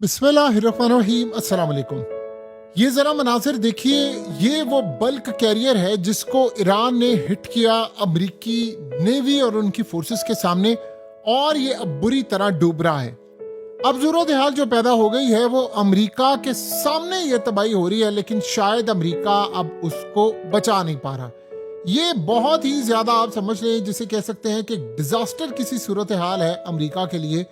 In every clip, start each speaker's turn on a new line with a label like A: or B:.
A: बिस्मिल्लाहिर्रहमानिर्रहीम, अस्सलाम वालेकुम। ये जरा मनाजिर देखिए, ये वो बल्क कैरियर है जिसको ईरान ने हिट किया अमरीकी नेवी और उनकी फोर्सेस के सामने, और ये अब बुरी तरह डूब रहा है। अब सूरत हाल जो पैदा हो गई है वो अमेरिका के सामने ये तबाही हो रही है, लेकिन शायद अमेरिका अब उसको बचा नहीं पा रहा। ये बहुत ही ज्यादा आप समझ लें, जिसे कह सकते हैं कि डिजास्टर किसी सूरत हाल है अमेरिका के लिए,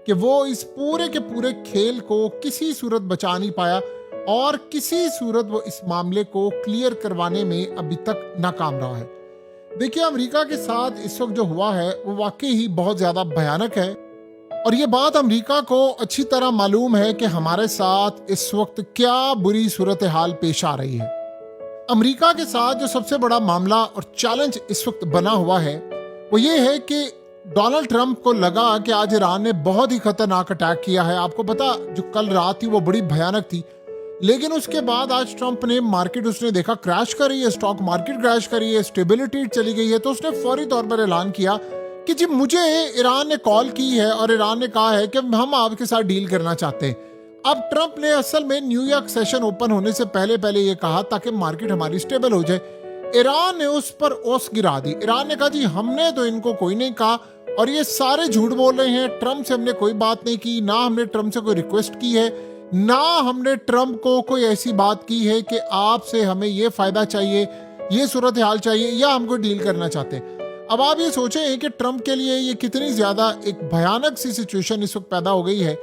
A: कि वो इस पूरे के पूरे खेल को किसी सूरत बचा नहीं पाया और किसी सूरत वो इस मामले को क्लियर करवाने में अभी तक नाकाम रहा है। देखिए, अमेरिका के साथ इस वक्त जो हुआ है वो वाकई ही बहुत ज्यादा भयानक है, और ये बात अमेरिका को अच्छी तरह मालूम है कि हमारे साथ इस वक्त क्या बुरी सूरत हाल पेश आ रही है। अमेरिका के साथ जो सबसे बड़ा मामला और चैलेंज इस वक्त बना हुआ है वो ये है कि डोनाल्ड ट्रंप को लगा कि आज ईरान ने बहुत ही खतरनाक अटैक किया है। आपको पता, जो कल रात थी वो बड़ी भयानक थी, लेकिन उसके बाद आज ट्रंप ने मार्केट उसने देखा क्रैश कर रही है, स्टॉक मार्केट क्रैश कर रही है, स्टेबिलिटी चली गई है, तो उसने फौरी तौर पर ऐलान किया कि जी मुझे ईरान ने कॉल की है और ईरान ने कहा है कि हम आपके साथ डील करना चाहते हैं। अब ट्रंप ने असल में न्यूयॉर्क सेशन ओपन होने से पहले पहले ये कहा ताकि मार्केट हमारी स्टेबल हो जाए। ईरान ने उस पर ओस गिरा दी। ईरान ने कहा जी हमने तो इनको कोई नहीं कहा और ये सारे झूठ बोल रहे हैं, ट्रंप से हमने कोई बात नहीं की, ना हमने ट्रंप से कोई रिक्वेस्ट की है, ना हमने ट्रंप को कोई ऐसी बात की है कि आपसे हमें ये फायदा चाहिए, ये सूरत हाल चाहिए या हमको डील करना चाहते हैं। अब आप ये सोचें कि ट्रंप के लिए ये कितनी ज्यादा एक भयानक सी सिचुएशन इस वक्त पैदा हो गई है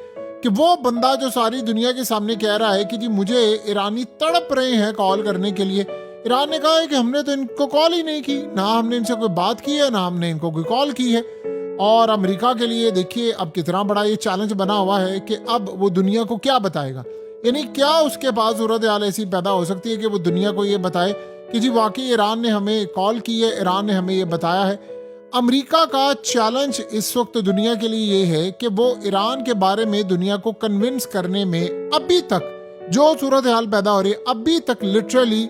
A: कि वो बंदा जो सारी दुनिया के सामने कह रहा है कि जी मुझे ईरानी तड़प रहे हैं कॉल करने के लिए, ईरान ने कहा है कि हमने तो इनको कॉल ही नहीं की, ना हमने इनसे कोई बात की है, ना हमने इनको कोई कॉल की है। और अमेरिका के लिए देखिए अब कितना बड़ा ये चैलेंज बना हुआ है कि अब वो दुनिया को क्या बताएगा, यानी क्या उसके पास सूरत हाल ऐसी पैदा हो सकती है कि वो दुनिया को ये बताए कि जी वाकई ईरान ने हमें कॉल की है, ईरान ने हमें ये बताया है। अमेरिका का चैलेंज इस वक्त दुनिया के लिए ये है कि वो ईरान के बारे में दुनिया को कन्विंस करने में अभी तक जो सूरत हाल पैदा हो रही है, अभी तक लिटरली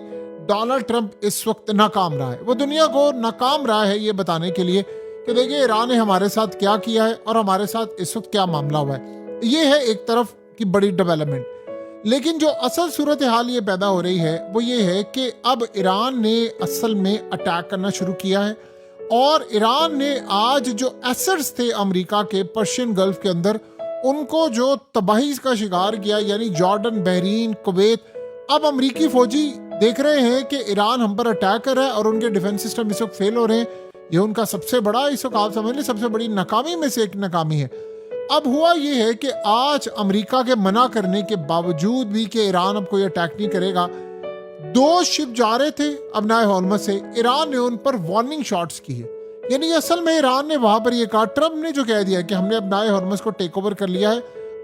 A: डोनाल्ड ट्रंप इस वक्त नाकाम रहा है। वो दुनिया को नाकाम रहा है ये बताने के लिए कि देखिए ईरान ने हमारे साथ क्या किया है और हमारे साथ इस वक्त क्या मामला हुआ है। ये है एक तरफ की बड़ी डेवलपमेंट, लेकिन जो असल सूरत हाल ये पैदा हो रही है वो ये है कि अब ईरान ने असल में अटैक करना शुरू किया है, और ईरान ने आज जो एसेट्स थे अमेरिका के पर्शियन गल्फ के अंदर उनको जो तबाही का शिकार किया, यानी जॉर्डन, बहरीन, कुवैत। अब अमेरिकी फौजी देख रहे हैं कि ईरान हम पर अटैक कर रहा है और उनके डिफेंस सिस्टम इस वक्त फेल हो रहे हैं। ये उनका सबसे बड़ा, इस वक्त आप समझ लें सबसे बड़ी नाकामी में से एक नाकामी है। अब हुआ ये है कि आज अमेरिका के मना करने के बावजूद भी कि ईरान अब कोई अटैक नहीं करेगा, 2 शिप जा रहे थे अबनाए हॉर्मज से, ईरान ने उन पर वार्निंग शॉट्स की है। यानी असल में ईरान ने वहां पर ये कहा, ट्रंप ने जो कह दिया कि हमने अबनाए हॉर्मज को टेक ओवर कर लिया है,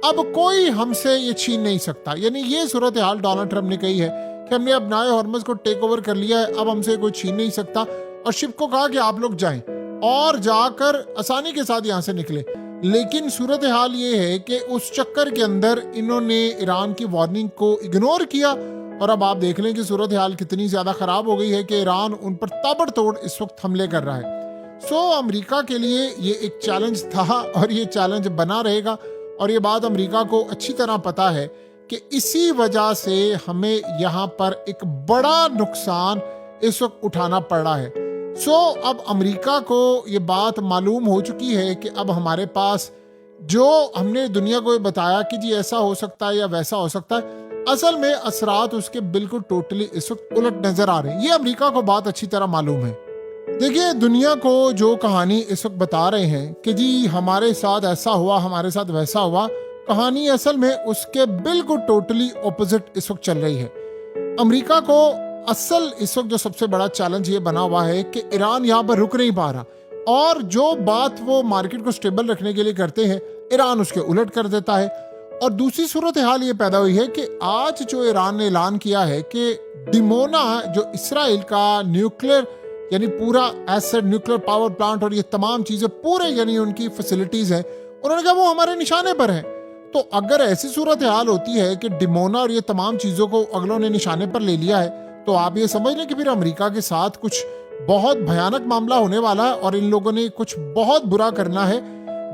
A: अब कोई हमसे ये छीन नहीं सकता। यानी ये सूरत हाल डोनाल्ड ट्रंप ने कही है कि हमने अबनाए हॉर्मज को टेक ओवर कर लिया है, अब हमसे कोई छीन नहीं सकता, और शिप को कहा कि आप लोग जाएं और जाकर आसानी के साथ यहां से निकले। लेकिन सूरत हाल ये है कि उस चक्कर के अंदर इन्होंने ईरान की वार्निंग को इग्नोर किया, और अब आप देख लें कि सूरत हाल कितनी ज्यादा खराब हो गई है कि ईरान उन पर ताबड़तोड़ इस वक्त हमले कर रहा है। सो अमेरिका के लिए ये एक चैलेंज था और ये चैलेंज बना रहेगा, और ये बात अमेरिका को अच्छी तरह पता है कि इसी वजह से हमें यहाँ पर एक बड़ा नुकसान इस वक्त उठाना पड़ रहा है। सो अब अमेरिका को ये बात मालूम हो चुकी है कि अब हमारे पास जो हमने दुनिया को बताया कि जी ऐसा हो सकता है या वैसा हो सकता है, असल में असरात उसके बिल्कुल टोटली इस वक्त उलट नजर आ रहे हैं। ये अमेरिका को बात अच्छी तरह मालूम है। देखिए, दुनिया को जो कहानी इस वक्त बता रहे हैं कि जी हमारे साथ ऐसा हुआ, हमारे साथ वैसा हुआ, कहानी असल में उसके बिल्कुल टोटली ऑपोजिट इस वक्त चल रही है। अमेरिका को असल इस वक्त जो सबसे बड़ा चैलेंज ये बना हुआ है कि ईरान यहाँ पर रुक नहीं पा रहा, और जो बात वो मार्केट को स्टेबल रखने के लिए करते हैं ईरान उसके उलट कर देता है। और दूसरी सूरत हाल ये पैदा हुई है कि आज जो ईरान ने ऐलान किया है कि डिमोना जो इसराइल का न्यूक्लियर यानी पूरा एसेट, न्यूक्लियर पावर प्लांट और ये तमाम चीजें पूरे यानी उनकी फैसिलिटीज हैं, उन्होंने कहा वो हमारे निशाने पर है। तो अगर ऐसी सूरत हाल होती है कि डिमोना और ये तमाम चीजों को अगलों ने निशाने पर ले लिया है, तो आप ये समझ लें कि फिर अमेरिका के साथ कुछ बहुत भयानक मामला होने वाला है और इन लोगों ने कुछ बहुत बुरा करना है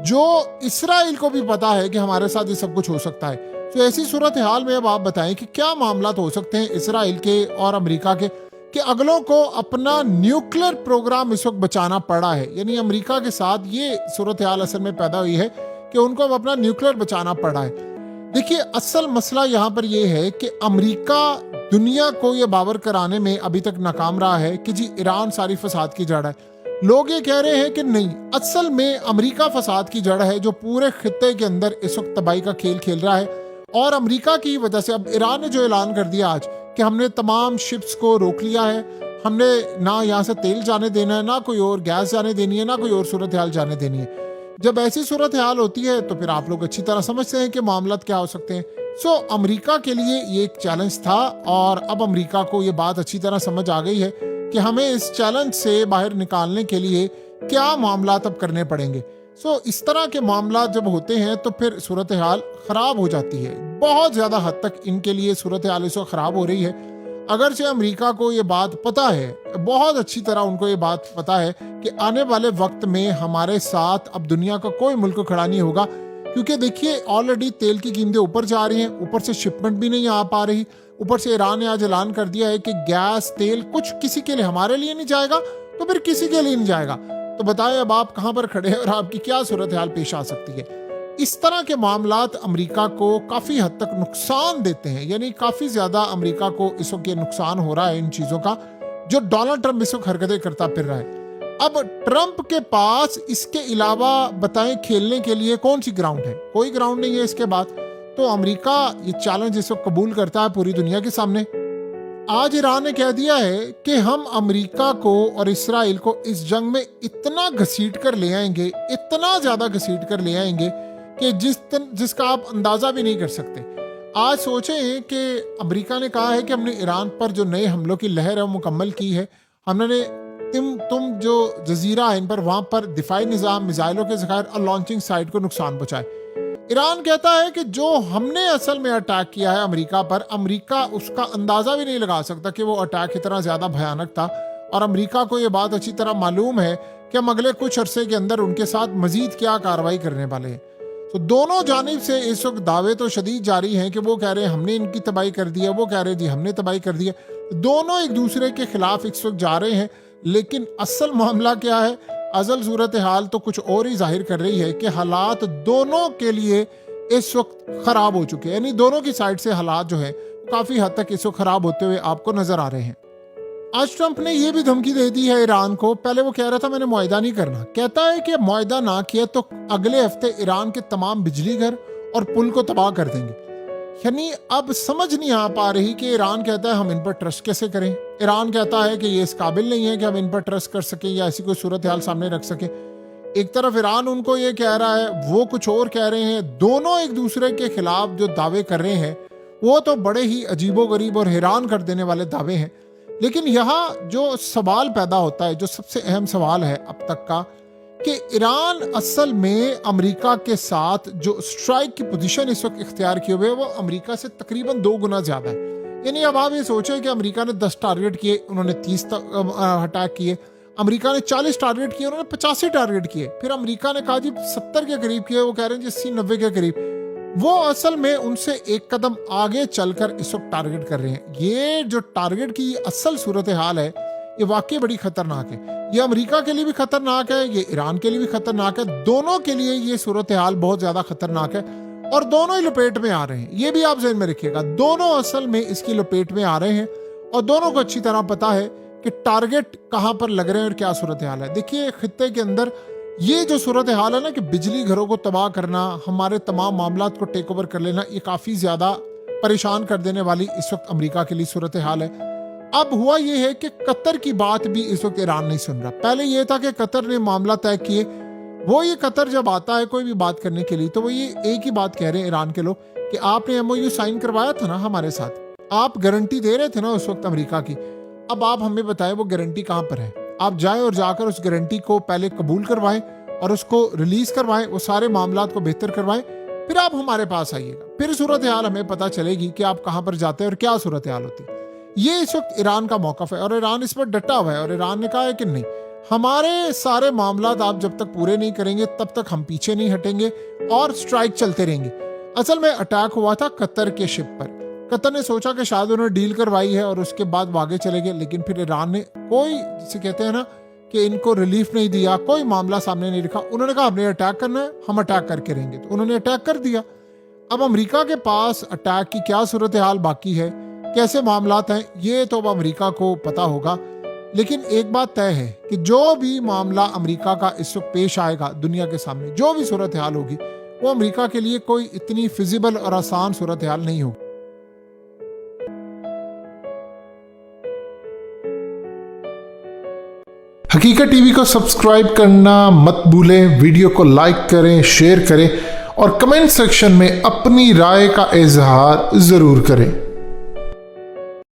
A: जो इसराइल को भी पता है कि हमारे साथ ये सब कुछ हो सकता है। तो ऐसी सूरत हाल में अब आप बताएं कि क्या मामला हो सकते हैं इसराइल के और अमेरिका के कि अगलों को अपना न्यूक्लियर प्रोग्राम इस वक्त बचाना पड़ा है। यानी अमेरिका के साथ ये सूरत हाल असल में पैदा हुई है कि उनको अब अपना न्यूक्लियर बचाना पड़ा है। देखिए, असल मसला यहाँ पर यह है कि अमेरिका दुनिया को यह बावर कराने में अभी तक नाकाम रहा है कि जी ईरान सारी फसाद की जड़ है। लोग ये कह रहे हैं कि नहीं, असल में अमेरिका फसाद की जड़ है जो पूरे खित्ते के अंदर इस वक्त तबाही का खेल खेल रहा है। और अमेरिका की वजह से अब ईरान ने जो ऐलान कर दिया आज कि हमने तमाम शिप्स को रोक लिया है, हमने ना यहाँ से तेल जाने देना है, ना कोई और गैस जाने देनी है, ना कोई और सूरत हाल जाने देनी है। जब ऐसी सूरत हाल होती है तो फिर आप लोग अच्छी तरह समझते हैं कि मामलात क्या हो सकते हैं। सो अमेरिका के लिए ये एक चैलेंज था और अब अमेरिका को ये बात अच्छी तरह समझ आ गई है कि हमें इस चैलेंज से बाहर निकालने के लिए क्या मामलात अब करने पड़ेंगे। सो इस तरह के मामला जब होते हैं तो फिर सूरत हाल खराब हो जाती है। बहुत ज्यादा हद तक इनके लिए सूरत हाल इस वक्त खराब हो रही है। अगरचे अमेरिका को ये बात पता है, बहुत अच्छी तरह उनको ये बात पता है कि आने वाले वक्त में हमारे साथ अब दुनिया का कोई मुल्क खड़ा नहीं होगा, क्योंकि देखिए ऑलरेडी तेल की कीमतें ऊपर जा रही हैं, ऊपर से शिपमेंट भी नहीं आ पा रही, ऊपर से ईरान ने आज ऐलान कर दिया है कि गैस तेल कुछ किसी के लिए, हमारे लिए नहीं जाएगा तो फिर किसी के लिए नहीं जाएगा। तो बताएं अब आप कहां पर खड़े हैं और आपकी क्या सूरत हाल पेश आ सकती है। इस तरह के मामलात अमेरिका को काफी हद तक नुकसान देते हैं। यानी काफी ज्यादा अमेरिका को इस वक्त नुकसान हो रहा है इन चीजों का, जो डोनाल्ड ट्रंप इस वक्त हरकतें करता फिर रहा है। अब ट्रंप के पास इसके अलावा बताएं खेलने के लिए कौन सी ग्राउंड है? कोई ग्राउंड नहीं है इसके बाद। तो अमेरिका ये चैलेंज इस वक्त कबूल करता है पूरी दुनिया के सामने। आज ईरान ने कह दिया है कि हम अमेरिका को और इसराइल को इस जंग में इतना घसीट कर ले आएंगे, इतना ज्यादा घसीट कर ले आएंगे कि जिसका आप अंदाजा भी नहीं कर सकते। आज सोचें कि अमेरिका ने कहा है कि हमने ईरान पर जो नए हमलों की लहर है वो मुकम्मल की है। हमने तुम जो जजीरा है इन पर, वहां पर दिफाई निजाम, मिसाइलों के ज़खायर और लॉन्चिंग साइट को नुकसान पहुंचाए। ईरान कहता है कि जो हमने असल में अटैक किया है अमेरिका पर, अमेरिका उसका अंदाजा भी नहीं लगा सकता कि वो अटैक इतना ज्यादा भयानक था। और अमेरिका को ये बात अच्छी तरह मालूम है कि हम अगले कुछ अरसे के अंदर उनके साथ मजीद क्या कार्रवाई करने वाले हैं। तो दोनों जानिब से इस वक्त दावे तो शदीद जारी हैं कि वो कह रहे हैं हमने इनकी तबाही कर दी है, वो कह रहे हैं जी हमने तबाही कर दी है। दोनों एक दूसरे के खिलाफ इस वक्त जा रहे हैं। लेकिन असल मामला क्या है, असल सूरत हाल तो कुछ और ही जाहिर कर रही है कि हालात दोनों के लिए इस वक्त खराब हो चुके हैं। यानी दोनों की साइड से हालात जो है काफी हद तक इस वक्त खराब होते हुए आपको नजर आ रहे हैं। आज ट्रंप ने यह भी धमकी दे दी है ईरान को। पहले वो कह रहा था मैंने मुआहिदा नहीं करना, कहता है कि मुआहिदा ना किया तो अगले हफ्ते ईरान के तमाम बिजली घर और पुल को तबाह कर देंगे। यानी अब समझ नहीं आ पा रही कि ईरान कहता है हम इन पर ट्रस्ट कैसे करें। ईरान कहता है कि ये इस काबिल नहीं है कि हम इन पर ट्रस्ट कर सकें या ऐसी कोई सूरत हाल सामने रख सकें। एक तरफ ईरान उनको ये कह रहा है, वो कुछ और कह रहे हैं। दोनों एक दूसरे के खिलाफ जो दावे कर रहे हैं वो तो बड़े ही अजीबोगरीब और हैरान कर देने वाले दावे हैं। लेकिन यहाँ जो सवाल पैदा होता है, जो सबसे अहम सवाल है अब तक का, कि ईरान असल में अमेरिका के साथ जो स्ट्राइक की पोजीशन इस वक्त इख्तियार किए हुए वो अमेरिका से तकरीबन 2 गुना ज्यादा है। यानी अब आप ये सोचें कि अमेरिका ने 10 टारगेट किए, उन्होंने 30 अटैक किए। अमेरिका ने 40 टारगेट किए, उन्होंने 85 टारगेट किए। फिर अमेरिका ने कहा जी 70 के करीब किए, वो कह रहे हैं जी 80-90 के करीब। वो असल में उनसे एक कदम आगे चलकर इस वक्त टारगेट कर रहे हैं। ये जो टारगेट की असल सूरत हाल है ये वाकई बड़ी खतरनाक है। ये अमेरिका के लिए भी खतरनाक है, ये ईरान के लिए भी खतरनाक है। दोनों के लिए ये सूरत हाल बहुत ज्यादा खतरनाक है और दोनों ही लपेट में आ रहे हैं। ये भी आप ज़हन में रखिएगा, दोनों असल में इसकी लपेट में आ रहे हैं और दोनों को अच्छी तरह पता है कि टारगेट कहां पर लग रहे हैं और क्या सूरत हाल है। देखिए खित्ते के अंदर ये जो सूरत हाल है ना कि बिजली घरों को तबाह करना, हमारे तमाम मामलात को टेक ओवर कर लेना, ये काफी ज्यादा परेशान कर देने वाली इस वक्त अमेरिका के लिए सूरत हाल है। अब हुआ ये है कि कतर की बात भी इस वक्त ईरान नहीं सुन रहा। पहले ये था कि कतर ने मामला तय किए। वो ये कतर जब आता है कोई भी बात करने के लिए तो वो ये एक ही बात कह रहे हैं ईरान के लोग कि आपने एमओयू साइन करवाया था ना हमारे साथ, आप गारंटी दे रहे थे ना उस वक्त अमेरिका की। अब आप हमें बताएं वो गारंटी कहां पर है। आप जाएं और जाकर उस गारंटी को पहले कबूल करवाएं और उसको रिलीज करवाएं, वो सारे मामलात को बेहतर करवाएं, फिर आप हमारे पास आइएगा। फिर सूरत हाल हमें पता चलेगी कि आप कहां पर जाते हैं और क्या सूरत हाल होती है। ये इस वक्त ईरान का मौकफ है और ईरान इस पर डटा हुआ है और ईरान ने कहा है कि नहीं, हमारे सारे मामलात आप जब तक पूरे नहीं करेंगे तब तक हम पीछे नहीं हटेंगे और स्ट्राइक चलते रहेंगे। असल में अटैक हुआ था कतर के शिप पर। कतर ने सोचा कि शायद उन्होंने डील करवाई है और उसके बाद वो आगे चले गए, लेकिन फिर ईरान ने कोई, जिसे कहते हैं ना कि इनको रिलीफ नहीं दिया, कोई मामला सामने नहीं रखा। उन्होंने कहा हमने अटैक करना है, हम अटैक करके रहेंगे, तो उन्होंने अटैक कर दिया। अब अमेरिका के पास अटैक की क्या सूरत हाल बाकी है, कैसे मामलात हैं, ये तो अब अमेरिका को पता होगा। लेकिन एक बात तय है कि जो भी मामला अमेरिका का इस वक्त पेश आएगा दुनिया के सामने, जो भी सूरत हाल होगी, वो अमेरिका के लिए कोई इतनी फिजिबल और आसान सूरत हाल नहीं होगी। हकीकत टीवी को सब्सक्राइब करना मत भूलें, वीडियो को लाइक करें, शेयर करें और कमेंट सेक्शन में अपनी राय का इजहार जरूर करें।